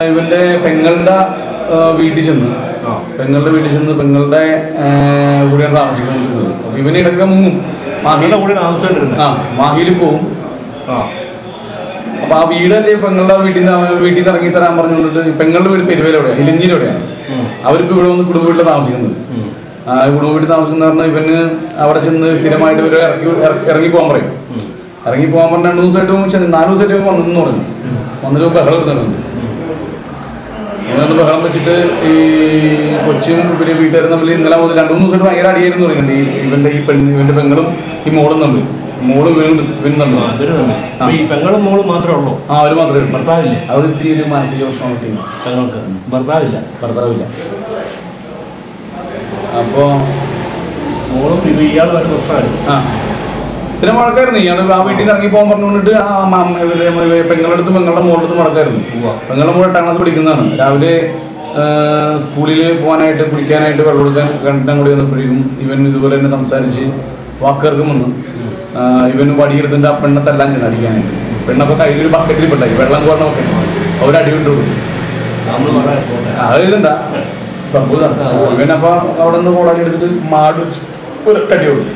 ഇവന്റെ പെങ്ങളുടെ വീട്ടിൽ ചെന്ന് പെങ്ങളുടെ കൂടെയാണ് താമസിക്കുന്നത്. അപ്പൊ ഇവന് ഇടയ്ക്ക് മുങ്ങും, മാഹിയിൽ പോവും. അപ്പൊ ആ വീടല്ലേ പെങ്ങളുടെ വീട്ടിൽ നിന്ന് ഇറങ്ങി തരാൻ പറഞ്ഞുകൊണ്ടിട്ട് പെങ്ങളുടെ വീട് പെരുവേലോടെയാണ്, ഇലഞ്ഞിയിലൂടെയാണ്. അവരിപ്പോ ഇവിടെ വന്ന് കുടുംബ വീട്ടിൽ താമസിക്കുന്നത്. കുടുംബ വീട്ടിൽ താമസിക്കുന്ന പറഞ്ഞാൽ ഇവന് അവിടെ ചെന്ന് സ്ഥിരമായിട്ട് ഇവര് ഇറങ്ങി പോകാൻ പറയും. ഇറങ്ങി പോകാൻ പറഞ്ഞ 2 ദിവസമായിട്ട് 4 ദിവസമായിട്ട് വന്നെന്ന് പറഞ്ഞു. വന്നിട്ട് ബഹളം എടുത്തിട്ടുണ്ട്. ബഹളം വെച്ചിട്ട് ഈ കൊച്ചും ഇവര് വീട്ടുകാരും തമ്മിൽ ഇന്നലെ മുതൽ 2-3 ദിവസമായിട്ട് ഭയങ്കര അടിയായിരുന്നു പറയുന്നുണ്ട്. ഇവന്റെ പെങ്ങളും ഈ മോളും തമ്മിൽ, മോളും ഇവനും തമ്മിൽ. പെങ്ങളും മോളും മാത്രമേ ഉള്ളൂ? അവര് മാത്രമേ ഉള്ളൂ. ഭർത്താവില്ല? അവർ ഇത്തിരി ഒരു മാനസിക പ്രശ്നമൊക്കെ പെങ്ങൾക്ക്. ഭർത്താവില്ല? അപ്പോ മോളും ഇയാൾ വരെ പ്രശ്നമായിരുന്നു. സ്ഥിരം മഴക്കായിരുന്നു. ഇയാൾ ആ വീട്ടിൽ നിന്ന് ഇറങ്ങി പോകാൻ പറഞ്ഞുകൊണ്ടിട്ട് പെങ്ങളടുത്ത് പെങ്ങളുടെ മോളടുത്ത് മടക്കായിരുന്നു. പെങ്ങളുടെ മോൾ 8ാം ക്ലാസ് പഠിക്കുന്നതാണ്. രാവിലെ സ്കൂളിൽ പോകാനായിട്ട് കുടിക്കാനായിട്ട് വെള്ളം കൊടുക്കാൻ കണ്ടിട്ടാൻ കൂടി വന്നപ്പോഴേക്കും ഇവൻ ഇതുപോലെ തന്നെ സംസാരിച്ച് വാക്കുകൾക്കും വന്നു. ഇവന് വടിയെടുത്തിട്ട് ആ പെണ്ണെ തല്ലാൻ ചെന്ന് അടിക്കാനായിട്ട്. പെണ്ണപ്പോൾ കയ്യിലൊരു ബക്കറ്റിൽ പെട്ടായി വെള്ളം കോരണ ബക്കറ്റ്. അവരടി വിട്ടു. അതിലുണ്ടാ സംഭവം. ഇവനപ്പോൾ അവിടെ നിന്ന് കോളാൻ എടുത്തിട്ട് മാട് ഒരൊറ്റടി കൊടുത്തു.